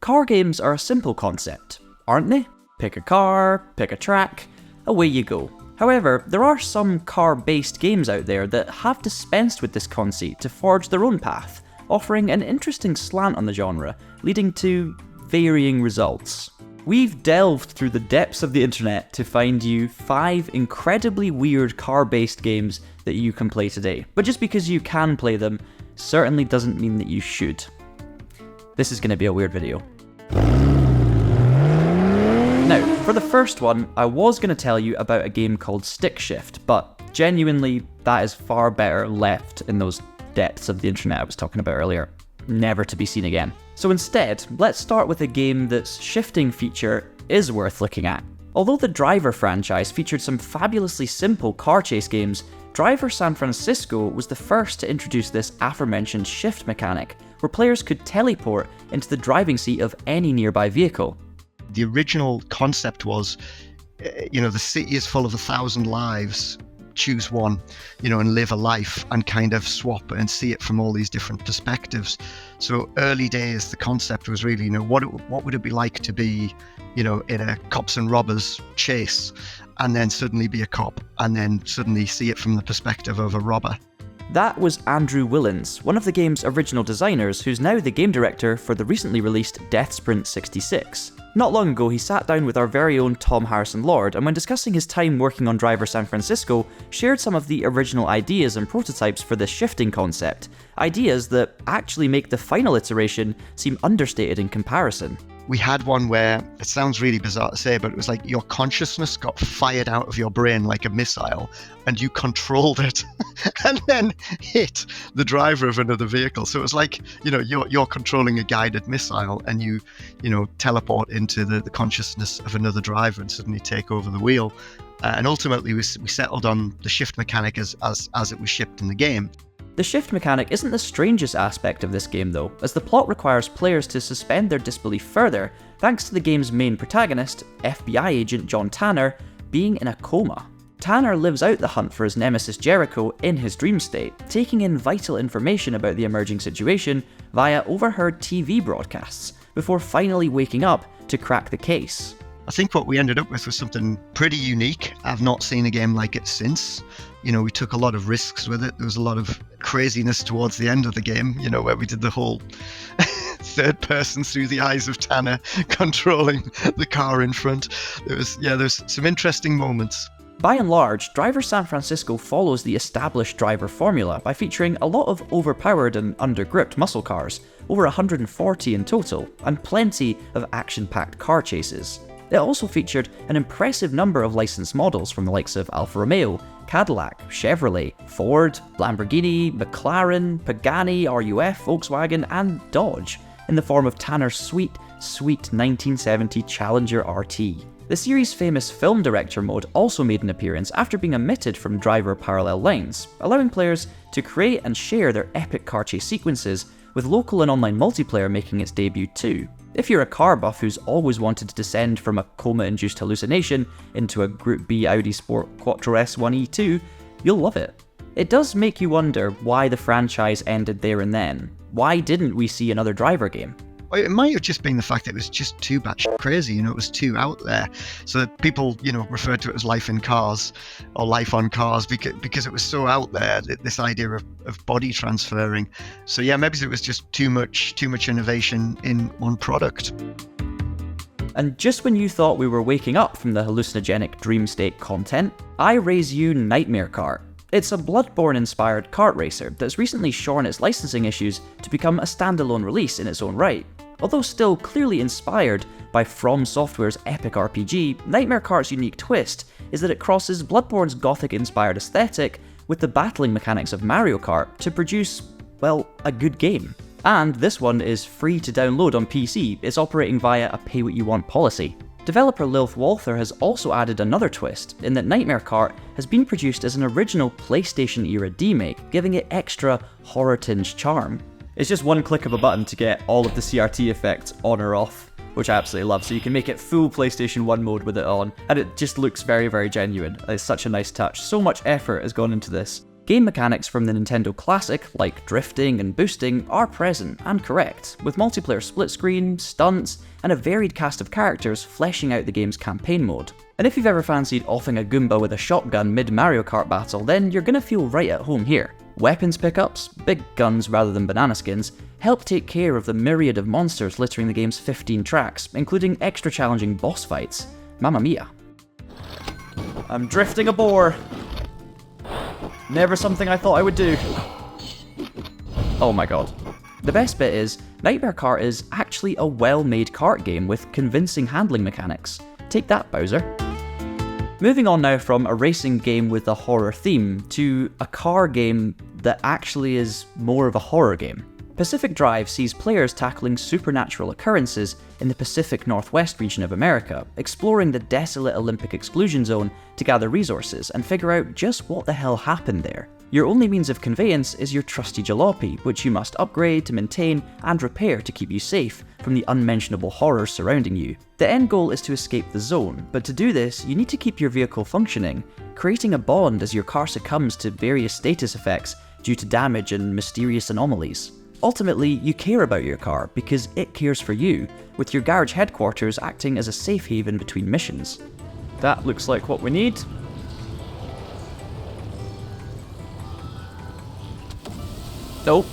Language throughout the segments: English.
Car games are a simple concept, aren't they? Pick a car, pick a track, away you go. However, there are some car-based games out there that have dispensed with this conceit to forge their own path, offering an interesting slant on the genre, leading to varying results. We've delved through the depths of the internet to find you 5 incredibly weird car-based games that you can play today. But just because you can play them, certainly doesn't mean that you should. This is going to be a weird video. Now, for the first one, I was going to tell you about a game called Stick Shift, but genuinely, that is far better left in those depths of the internet I was talking about earlier. Never to be seen again. So instead, let's start with a game that's shifting feature is worth looking at. Although the Driver franchise featured some fabulously simple car chase games, Driver San Francisco was the first to introduce this aforementioned shift mechanic, where players could teleport into the driving seat of any nearby vehicle. The original concept was, the city is full of 1,000 lives, choose one, and live a life and kind of swap and see it from all these different perspectives. So early days, the concept was really, what would it be like to be, in a cops and robbers chase, and then suddenly be a cop, and then suddenly see it from the perspective of a robber. That was Andrew Willens, one of the game's original designers, who's now the game director for the recently released Death Sprint 66. Not long ago, he sat down with our very own Tom Harrison-Lord, and when discussing his time working on Driver San Francisco, shared some of the original ideas and prototypes for this shifting concept. Ideas that actually make the final iteration seem understated in comparison. We had one where, it sounds really bizarre to say, but it was like your consciousness got fired out of your brain like a missile, and you controlled it and then hit the driver of another vehicle. So it was like, you're controlling a guided missile, and you teleport into the consciousness of another driver and suddenly take over the wheel. And ultimately we settled on the shift mechanic as it was shipped in the game. The shift mechanic isn't the strangest aspect of this game though, as the plot requires players to suspend their disbelief further, thanks to the game's main protagonist, FBI agent John Tanner, being in a coma. Tanner lives out the hunt for his nemesis Jericho in his dream state, taking in vital information about the emerging situation via overheard TV broadcasts, before finally waking up to crack the case. I think what we ended up with was something pretty unique. I've not seen a game like it since. We took a lot of risks with it. There was a lot of craziness towards the end of the game, where we did the whole third person through the eyes of Tanner controlling the car in front. There's some interesting moments. By and large, Driver San Francisco follows the established Driver formula by featuring a lot of overpowered and undergripped muscle cars, over 140 in total, and plenty of action-packed car chases. It also featured an impressive number of licensed models from the likes of Alfa Romeo, Cadillac, Chevrolet, Ford, Lamborghini, McLaren, Pagani, RUF, Volkswagen, and Dodge, in the form of Tanner's sweet 1970 Challenger RT. The series' famous film director mode also made an appearance after being omitted from Driver Parallel Lines, allowing players to create and share their epic car chase sequences, with local and online multiplayer making its debut too. If you're a car buff who's always wanted to descend from a coma-induced hallucination into a Group B Audi Sport Quattro S1E2, you'll love it. It does make you wonder why the franchise ended there and then. Why didn't we see another Driver game? It might have just been the fact that it was just too batshit crazy, it was too out there. So that people, referred to it as life in cars or life on cars because it was so out there, this idea of body transferring. So yeah, maybe it was just too much innovation in one product. And just when you thought we were waking up from the hallucinogenic dream state content, I raise you Nightmare Kart. It's a Bloodborne-inspired kart racer that's recently shorn its licensing issues to become a standalone release in its own right. Although still clearly inspired by From Software's epic RPG, Nightmare Kart's unique twist is that it crosses Bloodborne's gothic-inspired aesthetic with the battling mechanics of Mario Kart to produce, well, a good game. And this one is free to download on PC, it's operating via a pay-what-you-want policy. Developer Lilith Walther has also added another twist, in that Nightmare Kart has been produced as an original PlayStation-era demake, giving it extra horror-tinged charm. It's just one click of a button to get all of the CRT effects on or off, which I absolutely love, so you can make it full PlayStation 1 mode with it on, and it just looks very, very genuine. It's such a nice touch. So much effort has gone into this. Game mechanics from the Nintendo Classic, like drifting and boosting, are present and correct, with multiplayer split screen, stunts, and a varied cast of characters fleshing out the game's campaign mode. And if you've ever fancied offing a Goomba with a shotgun mid-Mario Kart battle, then you're gonna feel right at home here. Weapons pickups, big guns rather than banana skins, help take care of the myriad of monsters littering the game's 15 tracks, including extra challenging boss fights. Mamma mia. I'm drifting a boar. Never something I thought I would do. Oh my god. The best bit is, Nightmare Kart is actually a well-made kart game with convincing handling mechanics. Take that, Bowser. Moving on now from a racing game with a horror theme to a car game that actually is more of a horror game. Pacific Drive sees players tackling supernatural occurrences in the Pacific Northwest region of America, exploring the desolate Olympic exclusion zone to gather resources and figure out just what the hell happened there. Your only means of conveyance is your trusty jalopy, which you must upgrade to maintain and repair to keep you safe from the unmentionable horrors surrounding you. The end goal is to escape the zone, but to do this, you need to keep your vehicle functioning, creating a bond as your car succumbs to various status effects due to damage and mysterious anomalies. Ultimately, you care about your car because it cares for you, with your garage headquarters acting as a safe haven between missions. That looks like what we need. Nope.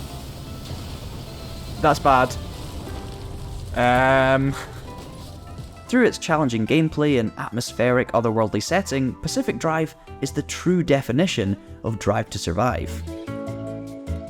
That's bad. Through its challenging gameplay and atmospheric, otherworldly setting, Pacific Drive is the true definition of Drive to Survive.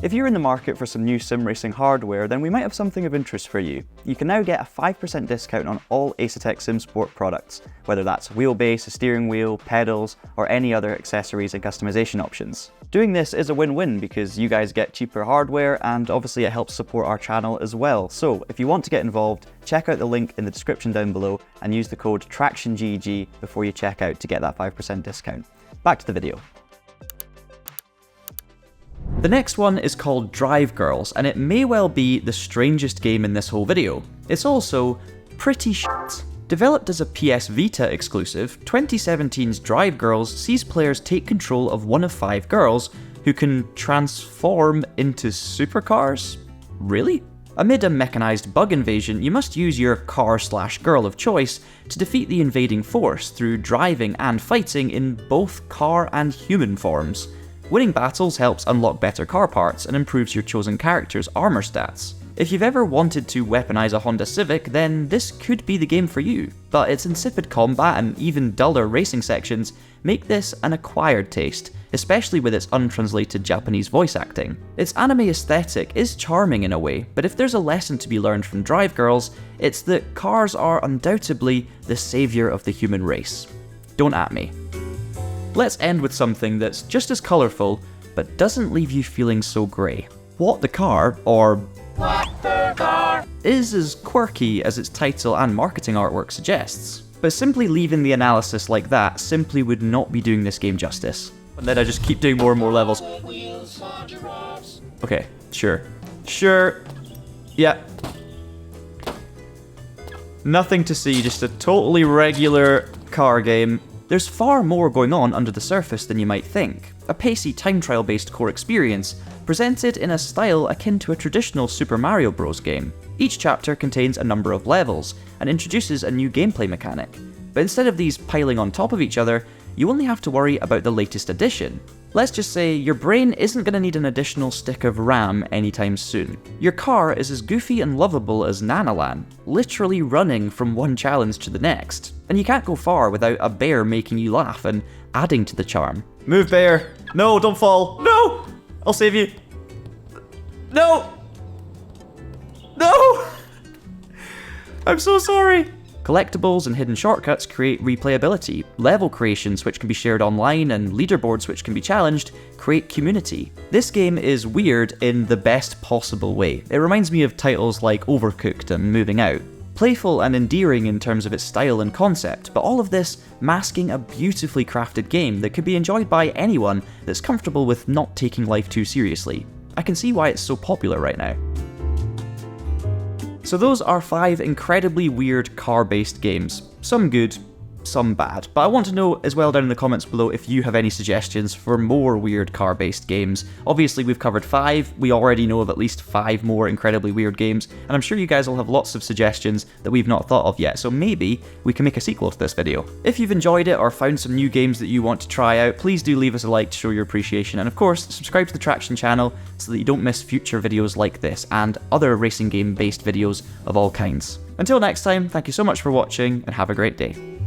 If you're in the market for some new sim racing hardware, then we might have something of interest for you. You can now get a 5% discount on all Asetek SimSport products, whether that's a wheelbase, a steering wheel, pedals, or any other accessories and customization options. Doing this is a win-win because you guys get cheaper hardware and obviously it helps support our channel as well. So if you want to get involved, check out the link in the description down below and use the code TraxionGG before you check out to get that 5% discount. Back to the video. The next one is called Drive Girls, and it may well be the strangest game in this whole video. It's also pretty shit. Developed as a PS Vita exclusive, 2017's Drive Girls sees players take control of one of 5 girls who can transform into supercars? Really? Amid a mechanized bug invasion, you must use your car/girl of choice to defeat the invading force through driving and fighting in both car and human forms. Winning battles helps unlock better car parts and improves your chosen character's armor stats. If you've ever wanted to weaponize a Honda Civic, then this could be the game for you, but its insipid combat and even duller racing sections make this an acquired taste, especially with its untranslated Japanese voice acting. Its anime aesthetic is charming in a way, but if there's a lesson to be learned from Drive Girls, it's that cars are undoubtedly the savior of the human race. Don't at me. Let's end with something that's just as colourful, but doesn't leave you feeling so grey. What the Car, or What the Car, is as quirky as its title and marketing artwork suggests. But simply leaving the analysis like that simply would not be doing this game justice. And then I just keep doing more and more levels. Okay, sure. Sure. Yeah. Nothing to see, just a totally regular car game. There's far more going on under the surface than you might think. A pacey time trial based core experience, presented in a style akin to a traditional Super Mario Bros. Game. Each chapter contains a number of levels, and introduces a new gameplay mechanic. But instead of these piling on top of each other, you only have to worry about the latest addition. Let's just say your brain isn't going to need an additional stick of RAM anytime soon. Your car is as goofy and lovable as Nanalan, literally running from one challenge to the next. And you can't go far without a bear making you laugh and adding to the charm. Move, bear! No, don't fall! No! I'll save you! No! No! I'm so sorry! Collectibles and hidden shortcuts create replayability, level creations which can be shared online, and leaderboards which can be challenged create community. This game is weird in the best possible way. It reminds me of titles like Overcooked and Moving Out. Playful and endearing in terms of its style and concept, but all of this masking a beautifully crafted game that could be enjoyed by anyone that's comfortable with not taking life too seriously. I can see why it's so popular right now. So those are 5 incredibly weird car-based games. Some good, some bad. But I want to know as well down in the comments below if you have any suggestions for more weird car-based games. Obviously we've covered 5, we already know of at least 5 more incredibly weird games, and I'm sure you guys will have lots of suggestions that we've not thought of yet, so maybe we can make a sequel to this video. If you've enjoyed it or found some new games that you want to try out, please do leave us a like to show your appreciation, and of course subscribe to the Traxion channel so that you don't miss future videos like this and other racing game based videos of all kinds. Until next time, thank you so much for watching and have a great day.